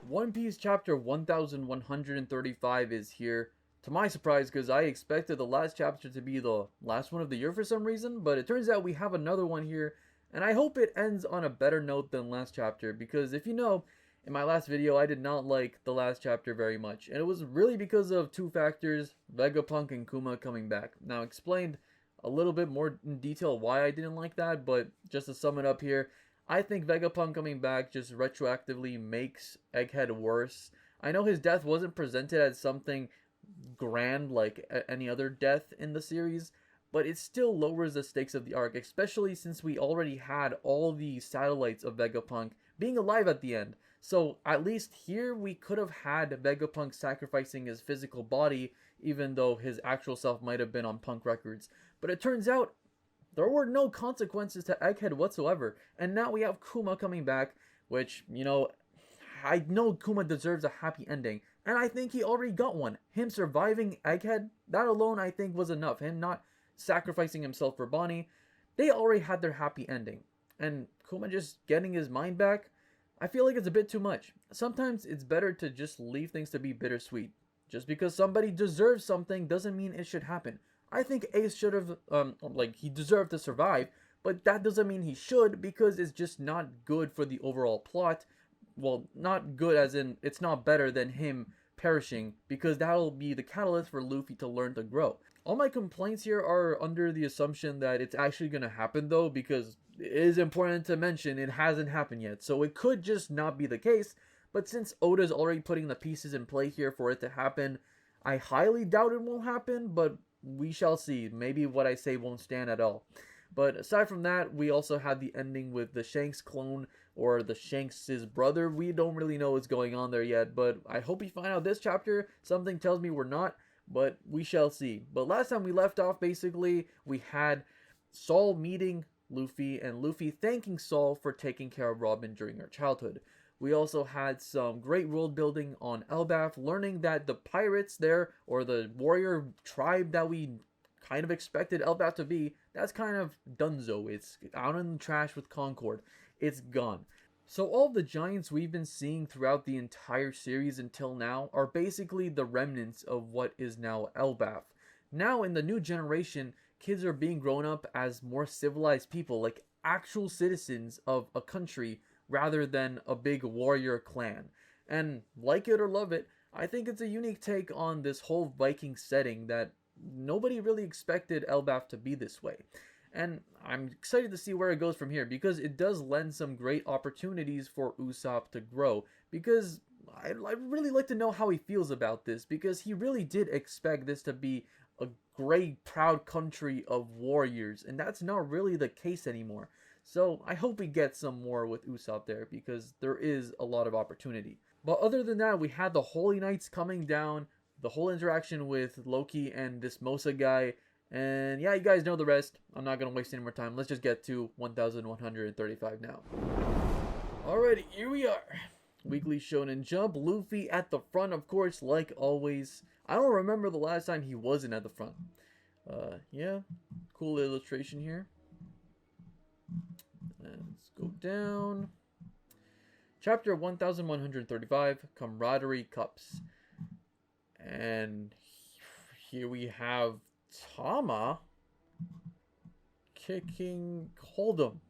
One Piece chapter 1135 is here. To my surprise, because I expected the last chapter to be the last one of the year for some reason, but it turns out we have another one here, and I hope it ends on a better note than last chapter, because if you know, in my last video I did not like the last chapter very much, and it was really because of two factors, Vegapunk and Kuma coming back. Now explained a little bit more in detail why I didn't like that, but just to sum it up here, I think Vegapunk coming back just retroactively makes Egghead worse. I know his death wasn't presented as something grand like any other death in the series, but it still lowers the stakes of the arc, especially since we already had all the satellites of Vegapunk being alive at the end. So at least here we could have had Vegapunk sacrificing his physical body, even though his actual self might have been on Punk Records. But it turns out there were no consequences to Egghead whatsoever. And now we have Kuma coming back, which, I know Kuma deserves a happy ending. And I think he already got one. Him surviving Egghead, that alone I think was enough. Him not sacrificing himself for Bonnie, they already had their happy ending. And Kuma just getting his mind back, I feel like it's a bit too much. Sometimes it's better to just leave things to be bittersweet. Just because somebody deserves something doesn't mean it should happen. I think Ace should have, he deserved to survive, but that doesn't mean he should, because it's just not good for the overall plot. Well, not good as in, it's not better than him perishing, because that'll be the catalyst for Luffy to learn to grow. All my complaints here are under the assumption that it's actually going to happen, though, because it is important to mention it hasn't happened yet, so it could just not be the case. But since Oda's already putting the pieces in play here for it to happen, I highly doubt it won't happen, but we shall see. Maybe what I say won't stand at all. But aside from that, we also had the ending with the Shanks clone, or the Shanks' brother. We don't really know what's going on there yet, but I hope we find out this chapter. Something tells me we're not, but we shall see. But last time we left off, basically, we had Saul meeting Luffy, and Luffy thanking Saul for taking care of Robin during her childhood. We also had some great world building on Elbaf, learning that the pirates there, or the warrior tribe that we kind of expected Elbaf to be, that's kind of donezo. It's out in the trash with Concord. It's gone. So all the giants we've been seeing throughout the entire series until now are basically the remnants of what is now Elbaf. Now in the new generation, kids are being grown up as more civilized people, like actual citizens of a country rather than a big warrior clan. And like it or love it, I think it's a unique take on this whole Viking setting that nobody really expected Elbaf to be this way. And I'm excited to see where it goes from here, because it does lend some great opportunities for Usopp to grow, because I'd really like to know how he feels about this, because he really did expect this to be a great proud country of warriors, and that's not really the case anymore. So I hope we get some more with Usopp there, because there is a lot of opportunity. But other than that, we had the Holy Knights coming down, the whole interaction with Loki and this Mosa guy, and yeah, you guys know the rest. I'm not going to waste any more time. Let's just get to 1135 now. Alrighty, here we are. Weekly Shonen Jump. Luffy at the front, of course, like always. I don't remember the last time he wasn't at the front. Yeah, cool illustration here. Let's go down. Chapter 1135, Camaraderie Cups. And here we have Tama kicking Hold'em.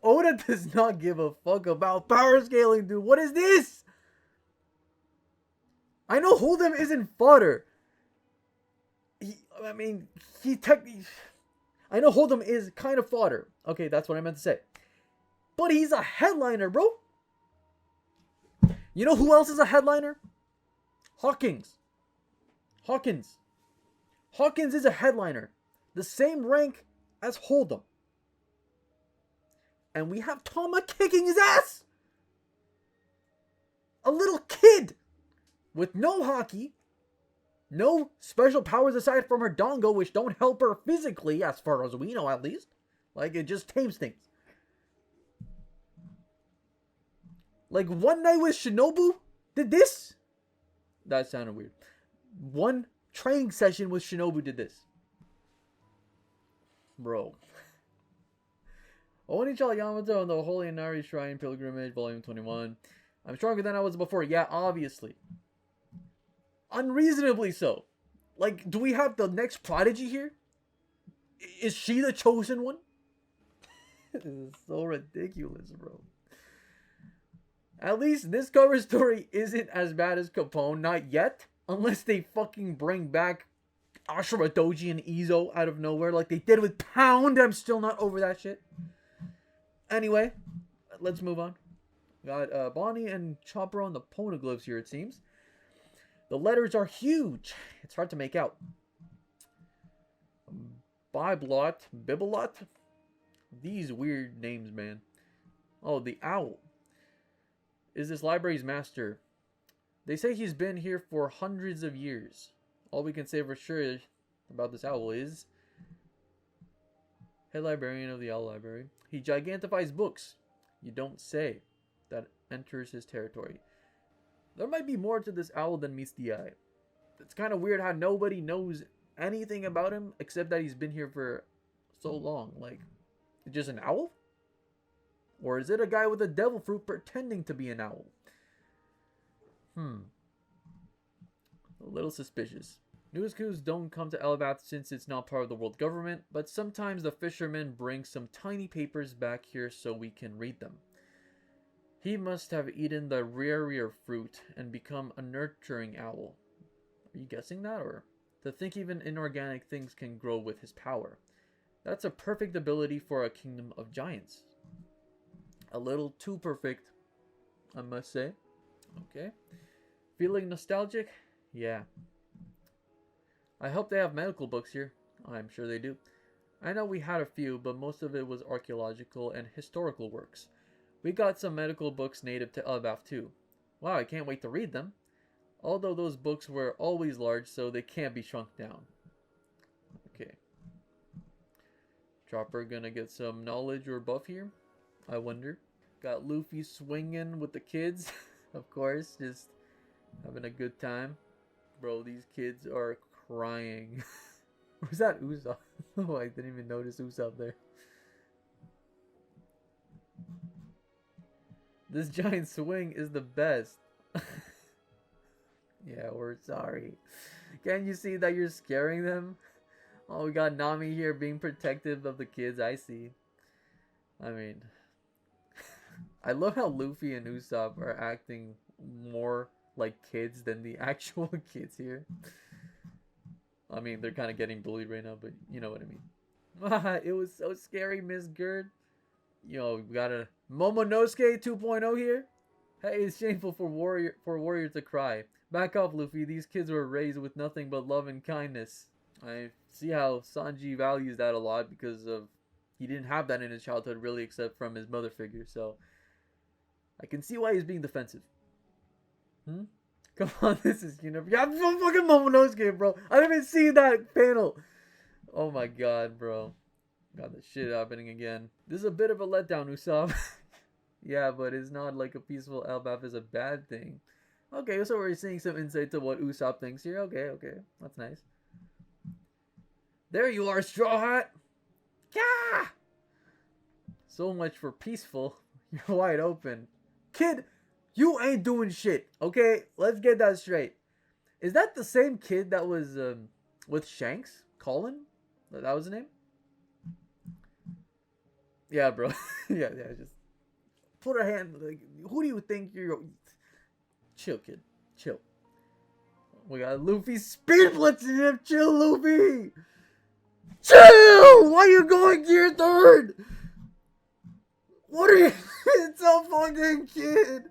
Oda does not give a fuck about power scaling, dude. What is this? I know Hold'em isn't fodder. I know Hold'em is kind of fodder. Okay, that's what I meant to say. But he's a headliner, bro. You know who else is a headliner? Hawkins. Hawkins is a headliner. The same rank as Hold'em. And we have Tama kicking his ass. A little kid with no haki, no special powers aside from her dongo, which don't help her physically, as far as we know at least. Like, it just tames things. Like, one night with Shinobu did this? That sounded weird. One training session with Shinobu did this. Bro. Onichal Yamato and the Holy Inari Shrine Pilgrimage, Volume 21. I'm stronger than I was before. Yeah, obviously. Unreasonably so. Like, do we have the next prodigy here? Is she the chosen one? This is so ridiculous, bro. At least this cover story isn't as bad as Capone. Not yet. Unless they fucking bring back Ashura Doji and Izo out of nowhere like they did with Pound. I'm still not over that shit. Anyway, let's move on. Got Bonnie and Chopper on the poneglyphs here, it seems. The letters are huge. It's hard to make out. Bibelot. These weird names, man. Oh, the owl is this library's master. They say he's been here for hundreds of years. All we can say for sure about this owl is head librarian of the Owl Library. He gigantifies books. You don't say. That enters his territory. There might be more to this owl than meets the eye. It's kind of weird how nobody knows anything about him except that he's been here for so long. Like, just an owl? Or is it a guy with a devil fruit pretending to be an owl? A little suspicious. Newscrews don't come to Elbaf since it's not part of the world government, but sometimes the fishermen bring some tiny papers back here so we can read them. He must have eaten the rear fruit and become a nurturing owl. Are you guessing that? Or to think even inorganic things can grow with his power. That's a perfect ability for a kingdom of giants. A little too perfect, I must say. Okay. Feeling nostalgic? Yeah. I hope they have medical books here. I'm sure they do. I know we had a few, but most of it was archaeological and historical works. We got some medical books native to Elbaf too. Wow, I can't wait to read them. Although those books were always large, so they can't be shrunk down. Okay. Chopper gonna get some knowledge or buff here? I wonder. Got Luffy swinging with the kids. Of course, just having a good time. Bro, these kids are crying. Was that Usopp? Oh, I didn't even notice Usopp there. This giant swing is the best. Yeah, we're sorry. Can't you see that you're scaring them? Oh, we got Nami here being protective of the kids. I see. I mean, I love how Luffy and Usopp are acting more like kids than the actual kids here. I mean, they're kind of getting bullied right now, but you know what I mean. It was so scary, Miss Gerd. We got a Momonosuke 2.0 here. Hey, it's shameful for warrior to cry. Back off, Luffy. These kids were raised with nothing but love and kindness. I see how Sanji values that a lot because of he didn't have that in his childhood really except from his mother figure. So I can see why he's being defensive. Come on, this is yeah, fucking Momonosuke, bro. I didn't even see that panel. Oh my god, bro. Got the shit happening again. This is a bit of a letdown, Usopp. Yeah, but it's not like a peaceful Elbaf is a bad thing. Okay, so we're seeing some insight to what Usopp thinks here. Okay. That's nice. There you are, Straw Hat! Yeah! So much for peaceful. You're wide open. Kid, you ain't doing shit, okay? Let's get that straight. Is that the same kid that was with Shanks? Colin? That was his name? Yeah, bro. yeah, just put a hand, like, who do you think you're... Chill, kid. Chill. We got Luffy speed blitzing him. Chill, Luffy! Chill! Why are you going gear third? What are you... It's a fucking kid!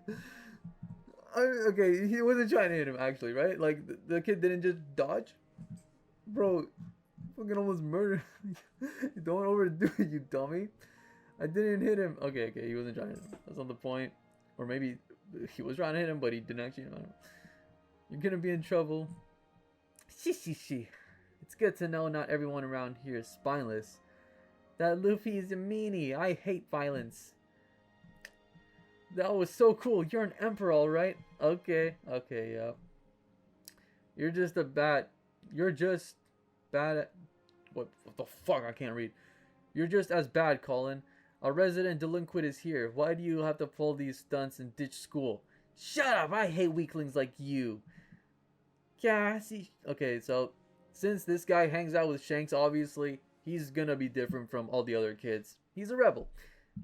Okay, he wasn't trying to hit him, actually, right? Like, the kid didn't just dodge? Bro, fucking almost murdered. Don't overdo it, you dummy. I didn't hit him. Okay, he wasn't trying to hit him. That's not the point. Or maybe he was trying to hit him, but he didn't actually. I don't know. You're gonna be in trouble. She. It's good to know not everyone around here is spineless. That Luffy is a meanie. I hate violence. That was so cool. You're an emperor, alright? Okay, yeah. You're just bad at... What the fuck? I can't read. You're just as bad, Colin. A resident delinquent is here. Why do you have to pull these stunts and ditch school? Shut up! I hate weaklings like you. Cassie. Okay, so since this guy hangs out with Shanks, obviously, he's gonna be different from all the other kids. He's a rebel.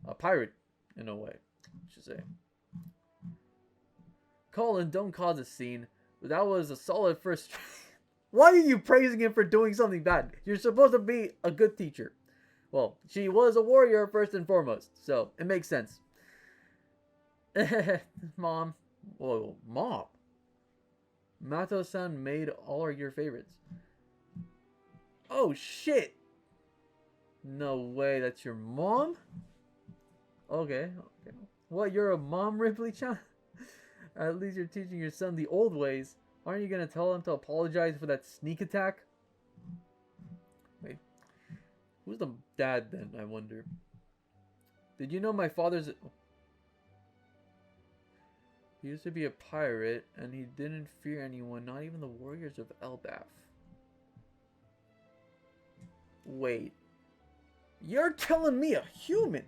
A pirate, in a way, I should say. Colin, don't cause a scene. That was a solid first. Why are you praising him for doing something bad? You're supposed to be a good teacher. Well, she was a warrior first and foremost, so it makes sense. Mom. Whoa, Mom. Mato-san made all your favorites. Oh, shit. No way, that's your mom? Okay. What, you're a mom, Ripley-chan? At least you're teaching your son the old ways. Aren't you gonna tell him to apologize for that sneak attack? Wait. Who's the dad then, I wonder? Did you know my father's... He used to be a pirate, and he didn't fear anyone, not even the warriors of Elbaf. Wait. You're telling me a human?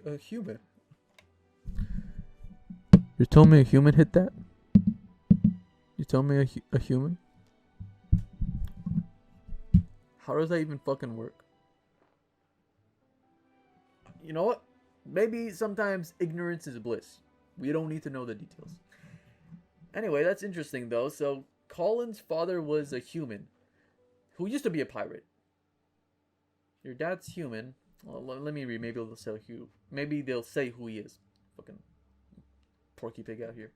A human? You're telling me a human hit that? You telling me a human? How does that even fucking work? You know what? Maybe sometimes ignorance is bliss. We don't need to know the details. Anyway, that's interesting though. So, Colin's father was a human who used to be a pirate. Your dad's human. Well, let me read. Maybe they'll say who he is. Fucking Porky Pig out here.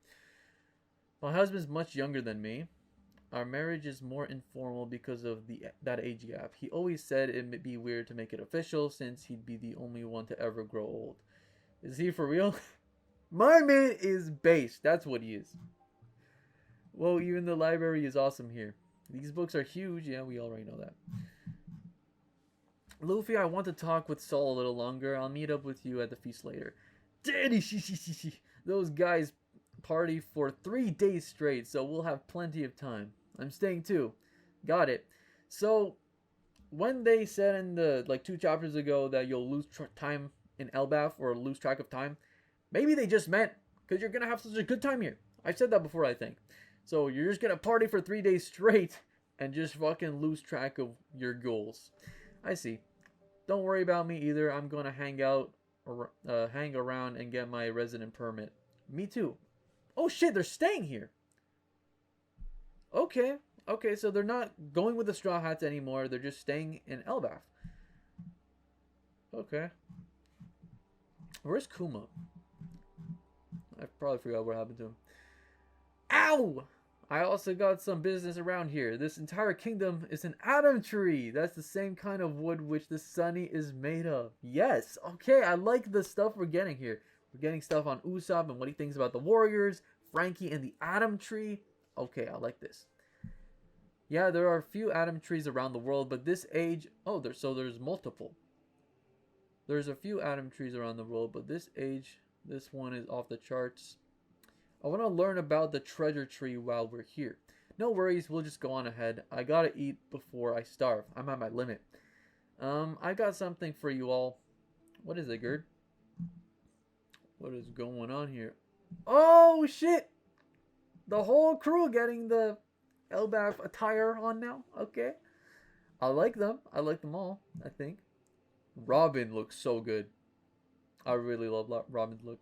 My husband's much younger than me. Our marriage is more informal because of that age gap. He always said it'd be weird to make it official since he'd be the only one to ever grow old. Is he for real? My man is based. That's what he is. Whoa, even the library is awesome here. These books are huge. Yeah, we already know that. Luffy, I want to talk with Saul a little longer. I'll meet up with you at the feast later. Daddy, those guys party for 3 days straight, so we'll have plenty of time. I'm staying too. Got it. So, when they said in the, 2 chapters ago that you'll lose time in Elbaf, or lose track of time, maybe they just meant, because you're going to have such a good time here. I've said that before, I think. So, you're just going to party for 3 days straight, and just fucking lose track of your goals. I see. Don't worry about me either. I'm going to hang around and get my resident permit. Me too. Oh shit, they're staying here. Okay, so they're not going with the Straw Hats anymore. They're just staying in Elbaf. Okay. Where's Kuma? I probably forgot what happened to him. Ow! I also got some business around here. This entire kingdom is an Adam tree. That's the same kind of wood which the Sunny is made of. Yes, okay, I like the stuff we're getting here. We're getting stuff on Usopp and what he thinks about the warriors, Frankie and the Adam tree. Okay, I like this. Yeah, there are a few Adam trees around the world, but this age... Oh, there's multiple. There's a few Adam trees around the world, but this age, this one is off the charts. I want to learn about the treasure tree while we're here. No worries, we'll just go on ahead. I gotta eat before I starve. I'm at my limit. I got something for you all. What is it, Gerd? What is going on here? Oh, shit! The whole crew getting the Elbaf attire on now. Okay. I like them. I like them all, I think. Robin looks so good. I really love Robin's look.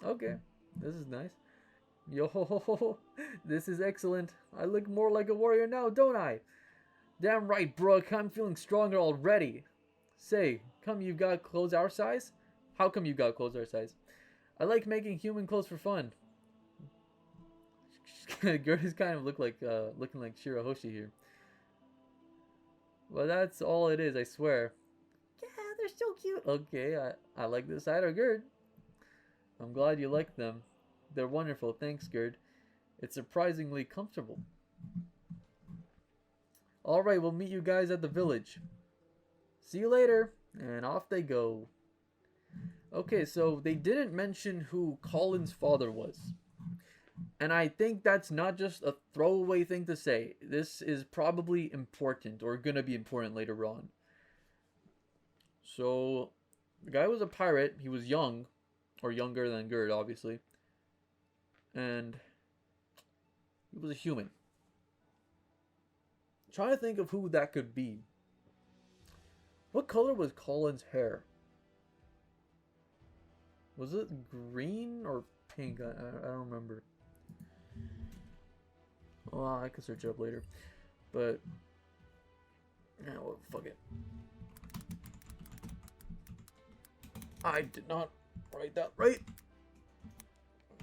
Okay. This is nice. Yo, this is excellent. I look more like a warrior now, don't I? Damn right, Brooke. I'm feeling stronger already. Say, come you got clothes our size? How come you got clothes our size? I like making human clothes for fun. Gertie's kind of looking like Shirahoshi here. Well, that's all it is, I swear. Yeah, they're so cute. Okay, I like this side of Gerd. I'm glad you like them. They're wonderful, thanks, Gerd. It's surprisingly comfortable. Alright, we'll meet you guys at the village. See you later. And off they go. Okay, so they didn't mention who Colin's father was. And I think that's not just a throwaway thing to say. This is probably important, or gonna be important later on. So, the guy was a pirate. He was young, or younger than Gerd, obviously. And he was a human. I'm trying to think of who that could be. What color was Colin's hair? Was it green or pink? I don't remember. Well, I could search it up later. But, yeah, well, fuck it. I did not write that right.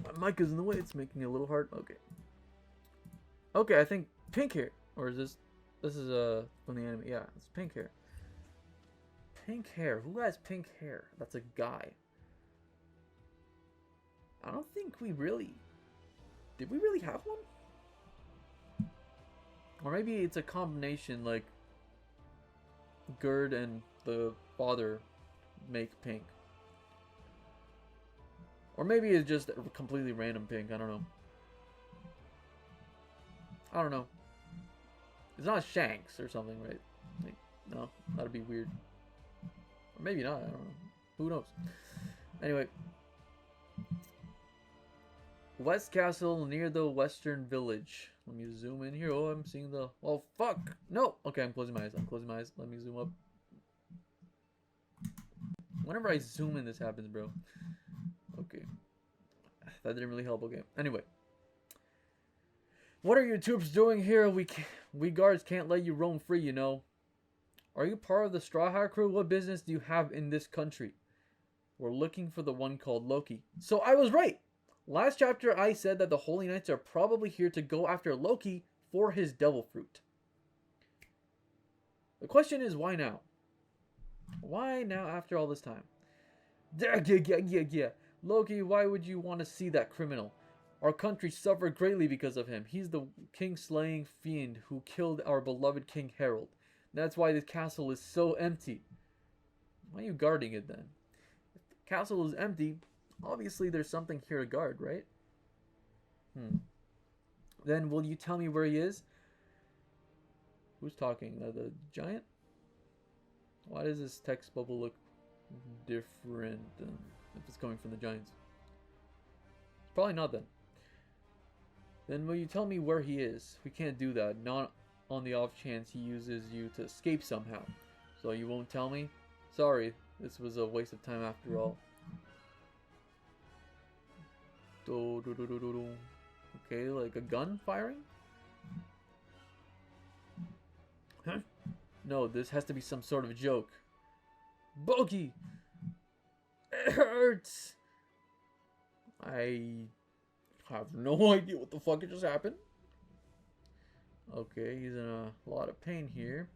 My mic is in the way. It's making it a little hard. Okay. Okay, I think pink hair. Or is this... This is from the anime. Yeah, it's pink hair. Pink hair. Who has pink hair? That's a guy. I don't think we really... Did we really have one? Or maybe it's a combination, like... Gerd and the father make pink. Or maybe it's just a completely random pink. I don't know. I don't know. It's not Shanks or something, right? Like, no, that'd be weird. Or maybe not. I don't know. Who knows? Anyway. West Castle near the Western Village. Let me zoom in here. Oh, I'm seeing the... Oh, fuck! No! Okay, I'm closing my eyes. I'm closing my eyes. Let me zoom up. Whenever I zoom in, this happens, bro. Okay. That didn't really help. Okay. Anyway. What are your troops doing here? We guards can't let you roam free, you know. Are you part of the Straw Hat crew? What business do you have in this country? We're looking for the one called Loki. So I was right. Last chapter I said that the Holy Knights are probably here to go after Loki for his devil fruit. The question is, why now? Why now after all this time? Yeah. Loki, why would you want to see that criminal? Our country suffered greatly because of him. He's the king-slaying fiend who killed our beloved King Harold. That's why this castle is so empty. Why are you guarding it then? If the castle is empty, obviously there's something here to guard, right? Then will you tell me where he is? Who's talking? The giant? Why does this text bubble look different if it's coming from the giants? Probably not then. Then will you tell me where he is? We can't do that. Not on the off chance he uses you to escape somehow. So you won't tell me? Sorry, this was a waste of time after all. Okay, like a gun firing? Huh? No, this has to be some sort of joke. Bogey! It hurts! I have no idea what the fuck just happened. Okay, he's in a lot of pain here.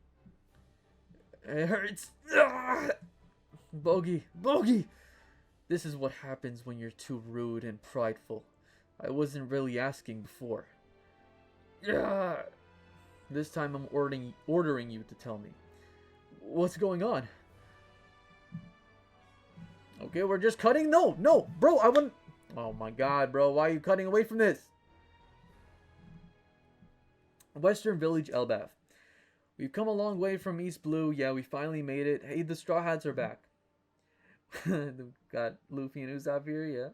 It hurts! Ah! Bogey! Bogey! This is what happens when you're too rude and prideful. I wasn't really asking before. Ah! This time I'm ordering you to tell me. What's going on? Okay, we're just cutting? No, bro, I wouldn't... Oh my god, bro, why are you cutting away from this? Western Village, Elbaf. We've come a long way from East Blue. Yeah, we finally made it. Hey, the Straw Hats are back. Got Luffy and Usopp here, yeah.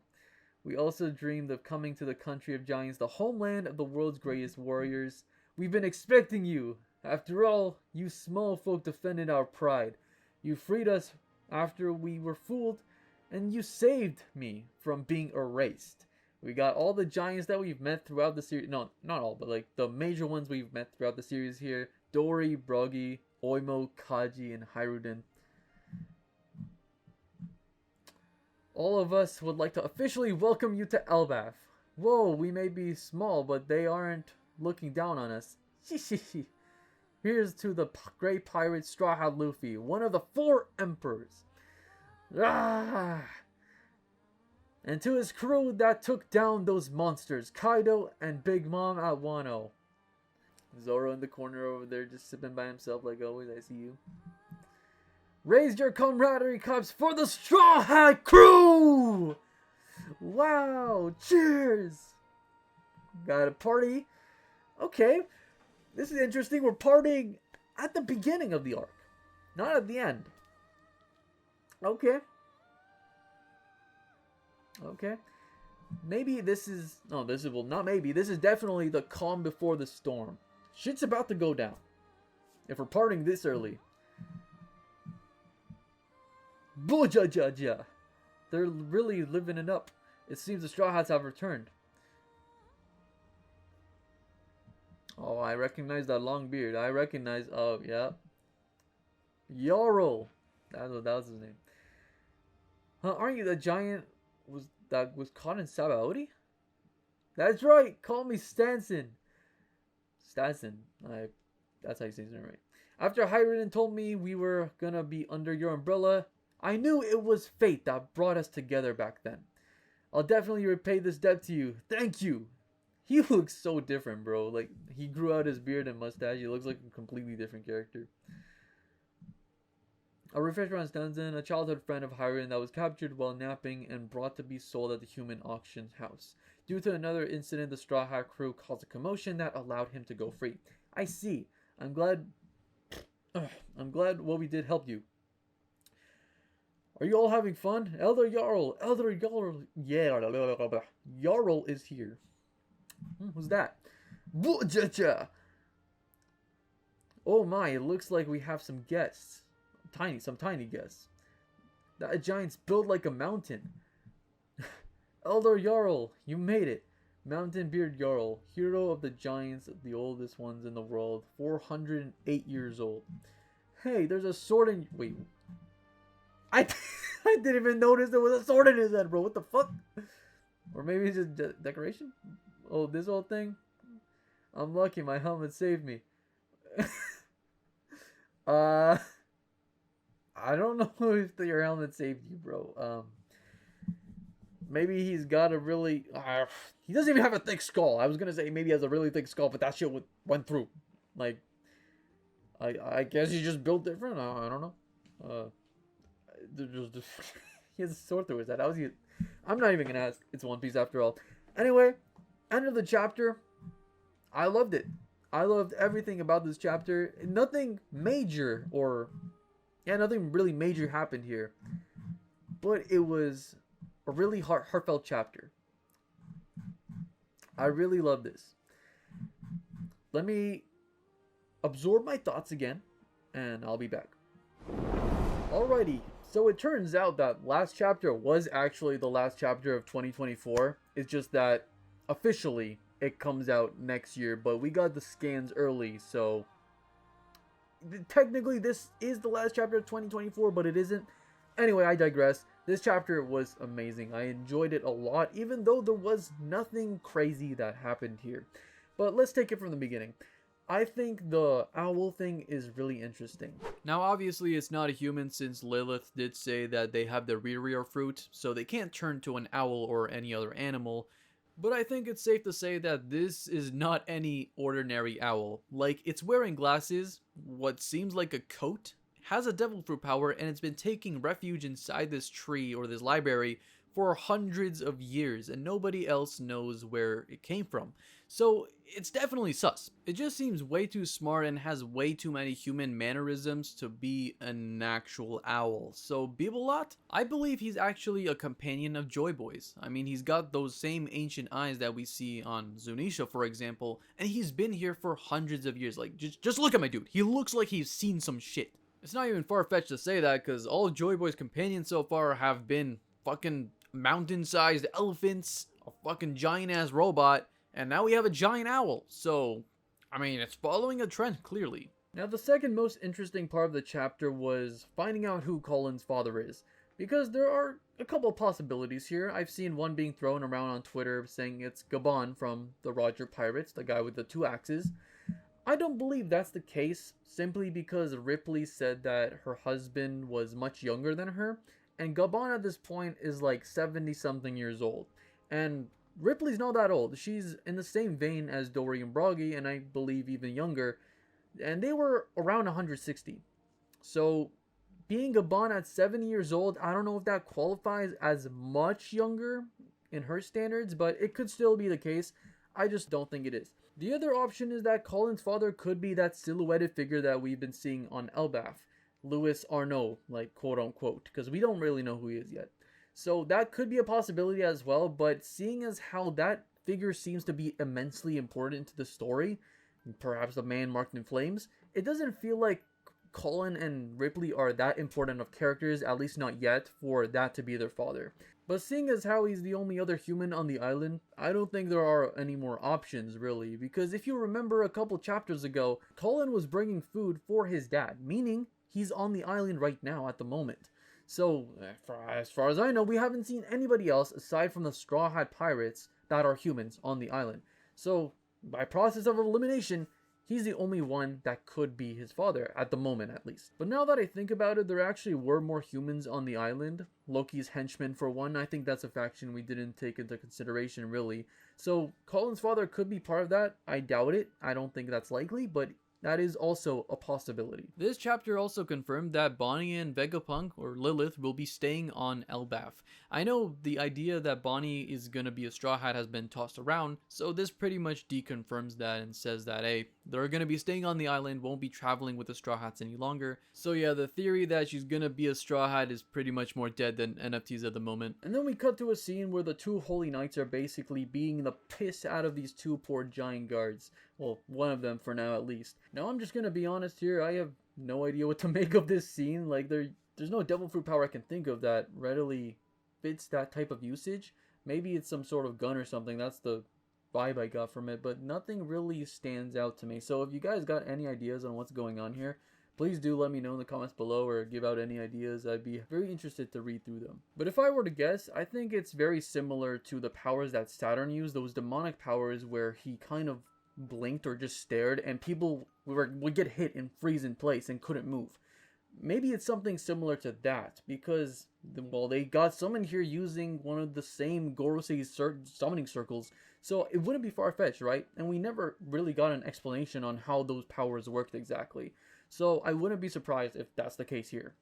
We also dreamed of coming to the country of giants, the homeland of the world's greatest warriors. We've been expecting you. After all, you small folk defended our pride. You freed us after we were fooled, and you saved me from being erased. We got all the giants that we've met throughout the series. No, not all, but like the major ones we've met throughout the series here. Dory, Brogy, Oimo, Kaji, and Hiruden. All of us would like to officially welcome you to Elbaf. Whoa, we may be small, but they aren't looking down on us. Here's to the great pirate Straw Hat Luffy, one of the 4 emperors. Ah! And to his crew that took down those monsters, Kaido and Big Mom at Wano. Zoro in the corner over there just sipping by himself like always, I see you. Raise your camaraderie cups for the Straw Hat crew! Wow, cheers! Got a party. Okay. This is interesting. We're partying at the beginning of the arc, not at the end. Okay. Okay. Maybe this is... No, this is... Well, not maybe. This is definitely the calm before the storm. Shit's about to go down. If we're partying this early. Boojajaja. They're really living it up. It seems the Straw Hats have returned. Oh, I recognize that long beard. I recognize... Oh, yeah. Jarl. That was his name. Huh, aren't you the giant that was caught in Sabaody? That's right. Call me Stanson. Stanson. That's how you say his name, right? After Hyrunin told me we were gonna be under your umbrella, I knew it was fate that brought us together back then. I'll definitely repay this debt to you. Thank you. He looks so different, bro. Like, he grew out his beard and mustache. He looks like a completely different character. A refresher on Stanson, a childhood friend of Hyrunin that was captured while napping and brought to be sold at the human auction house. Due to another incident, the Straw Hat crew caused a commotion that allowed him to go free. I see. I'm glad what we did helped you. Are you all having fun? Elder Jarl, yeah, Jarl is here. Who's that? Oh my, it looks like we have some guests. Some tiny guests. That giant's built like a mountain. Elder Jarl, you made it. Mountain Beard Jarl, hero of the giants, the oldest ones in the world, 408 years old. Hey, there's a sword in... Wait. I didn't even notice there was a sword in his head, bro. What the fuck? Or maybe it's just decoration? Oh, this whole thing? I'm lucky my helmet saved me. I don't know if your helmet saved you, bro. Maybe he's got a really... he doesn't even have a thick skull. I was gonna say maybe he has a really thick skull, but that shit went through. Like, I guess he's just built different. I don't know. He has a sword through his head. I'm not even gonna ask. It's One Piece after all. Anyway, end of the chapter. I loved it. I loved everything about this chapter. Nothing major or... Yeah, nothing really major happened here. But it was a really heartfelt chapter. I really love this. Let me absorb my thoughts again, and I'll be back. Alrighty, so it turns out that last chapter was actually the last chapter of 2024. It's just that officially it comes out next year, but we got the scans early, so... Technically, this is the last chapter of 2024, but it isn't. Anyway, I digress. This chapter was amazing. I enjoyed it a lot, even though there was nothing crazy that happened here. But let's take it from the beginning. I think the owl thing is really interesting. Now, obviously, it's not a human, since Lilith did say that they have the Ririor fruit, so they can't turn to an owl or any other animal. But I think it's safe to say that this is not any ordinary owl. Like, it's wearing glasses, what seems like a coat, has a devil fruit power, and it's been taking refuge inside this tree or this library for hundreds of years, and nobody else knows where it came from. So it's definitely sus. It just seems way too smart and has way too many human mannerisms to be an actual owl. So Bibelot, I believe he's actually a companion of Joy Boy's. I mean, he's got those same ancient eyes that we see on Zunisha, for example, and he's been here for hundreds of years. Like, just look at my dude. He looks like he's seen some shit. It's not even far-fetched to say that, because all Joy Boy's companions so far have been fucking mountain-sized elephants, a fucking giant-ass robot, and now we have a giant owl. So, I mean, it's following a trend, clearly. Now, the second most interesting part of the chapter was finding out who Colin's father is, because there are a couple of possibilities here. I've seen one being thrown around on Twitter saying it's Gabon from the Roger Pirates, the guy with the 2 axes. I don't believe that's the case, simply because Ripley said that her husband was much younger than her, and Gabon at this point is like 70-something years old. And Ripley's not that old. She's in the same vein as Dory and Broggy, and I believe even younger. And they were around 160. So, being Gabon at 70 years old, I don't know if that qualifies as much younger in her standards, but it could still be the case. I just don't think it is. The other option is that Colin's father could be that silhouetted figure that we've been seeing on Elbaf. Louis Arnaud, like quote unquote, because we don't really know who he is yet. So that could be a possibility as well, but seeing as how that figure seems to be immensely important to the story, perhaps the man marked in flames, it doesn't feel like Colin and Ripley are that important of characters, at least not yet, for that to be their father. But seeing as how he's the only other human on the island, I don't think there are any more options really, because if you remember a couple chapters ago, Colin was bringing food for his dad, meaning he's on the island right now at the moment. So, as far as I know, we haven't seen anybody else aside from the Straw Hat Pirates that are humans on the island. So, by process of elimination, he's the only one that could be his father, at the moment at least. But now that I think about it, there actually were more humans on the island. Loki's henchmen for one, I think that's a faction we didn't take into consideration really. So Colin's father could be part of that. I doubt it. I don't think that's likely, but that is also a possibility. This chapter also confirmed that Bonnie and Vegapunk, or Lilith, will be staying on Elbaf. I know the idea that Bonnie is gonna be a Straw Hat has been tossed around, so this pretty much deconfirms that and says that, hey, they're gonna be staying on the island, won't be traveling with the Straw Hats any longer. So yeah, the theory that she's gonna be a Straw Hat is pretty much more dead than NFTs at the moment. And then we cut to a scene where the two Holy Knights are basically beating the piss out of these two poor giant guards. Well, one of them for now at least. Now I'm just gonna be honest here, I have no idea what to make of this scene. Like there's no devil fruit power I can think of that readily fits that type of usage. Maybe it's some sort of gun or something, that's the vibe I got from it, but nothing really stands out to me. So if you guys got any ideas on what's going on here, please do let me know in the comments below or give out any ideas. I'd be very interested to read through them. But if I were to guess, I think it's very similar to the powers that Saturn used, those demonic powers where he kind of blinked or just stared and people would get hit and freeze in place and couldn't move. Maybe it's something similar to that, because, well, they got summoned here using one of the same Gorosei summoning circles, so it wouldn't be far-fetched, right? And we never really got an explanation on how those powers worked exactly, so I wouldn't be surprised if that's the case here.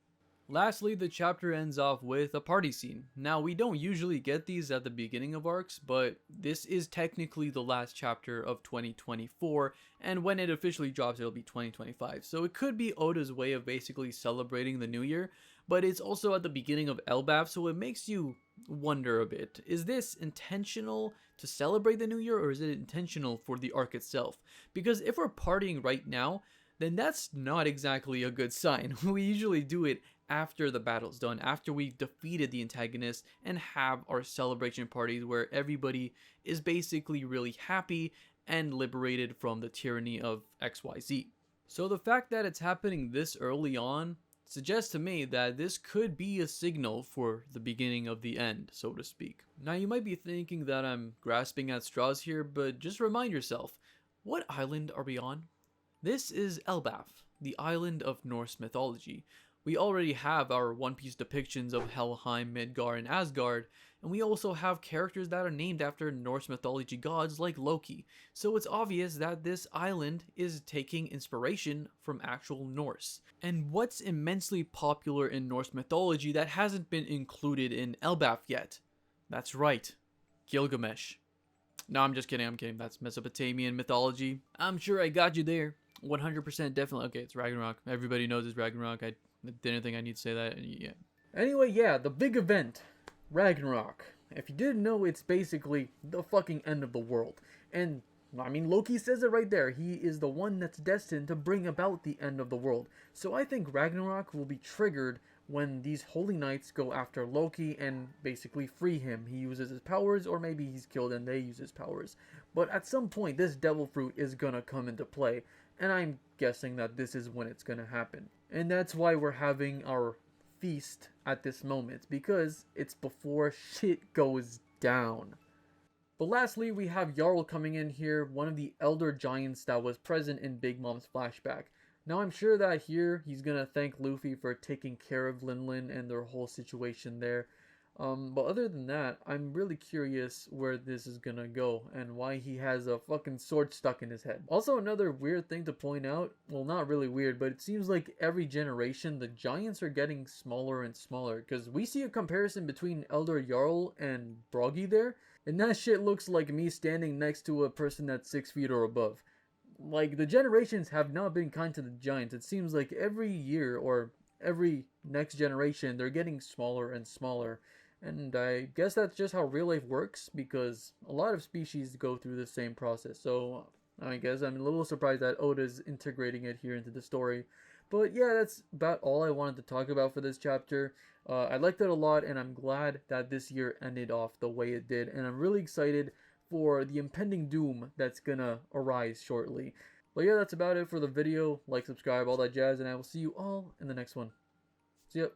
Lastly, the chapter ends off with a party scene. Now, we don't usually get these at the beginning of arcs, but this is technically the last chapter of 2024, and when it officially drops, it'll be 2025. So it could be Oda's way of basically celebrating the new year, but it's also at the beginning of Elbaf, so it makes you wonder a bit. Is this intentional to celebrate the new year, or is it intentional for the arc itself? Because if we're partying right now, then that's not exactly a good sign. We usually do it after the battle's done, after we've defeated the antagonist and have our celebration parties where everybody is basically really happy and liberated from the tyranny of XYZ. So the fact that it's happening this early on suggests to me that this could be a signal for the beginning of the end, so to speak. Now you might be thinking that I'm grasping at straws here, but just remind yourself, what island are we on? This is Elbaf, the island of Norse mythology. We already have our One Piece depictions of Helheim, Midgard, and Asgard, and we also have characters that are named after Norse mythology gods like Loki, so it's obvious that this island is taking inspiration from actual Norse. And what's immensely popular in Norse mythology that hasn't been included in Elbaf yet? That's right, Gilgamesh. No, I'm just kidding, that's Mesopotamian mythology. I'm sure I got you there. 100% definitely. Okay, it's Ragnarok. Everybody knows it's Ragnarok. I didn't think I need to say that. Yeah. Anyway, yeah, the big event, Ragnarok. If you didn't know, it's basically the fucking end of the world. And, I mean, Loki says it right there. He is the one that's destined to bring about the end of the world. So I think Ragnarok will be triggered when these Holy Knights go after Loki and basically free him. He uses his powers, or maybe he's killed and they use his powers. But at some point, this devil fruit is gonna come into play. And I'm guessing that this is when it's gonna happen. And that's why we're having our feast at this moment, because it's before shit goes down. But lastly, we have Jarl coming in here, one of the elder giants that was present in Big Mom's flashback. Now I'm sure that here he's gonna thank Luffy for taking care of Lin Lin and their whole situation there. But other than that, I'm really curious where this is gonna go and why he has a fucking sword stuck in his head. Also, another weird thing to point out, well, not really weird, but it seems like every generation the giants are getting smaller and smaller, because we see a comparison between Elder Jarl and Broggy there, And that shit looks like me standing next to a person that's 6 feet or above. Like, the generations have not been kind to the Giants. It seems like every year or every next generation, they're getting smaller and smaller. And I guess that's just how real life works because a lot of species go through the same process. So I guess I'm a little surprised that Oda's integrating it here into the story. But yeah, that's about all I wanted to talk about for this chapter. I liked it a lot, and I'm glad that this year ended off the way it did. And I'm really excited for the impending doom that's gonna arise shortly. But yeah, that's about it for the video. Like, subscribe, all that jazz, and I will see you all in the next one. See ya.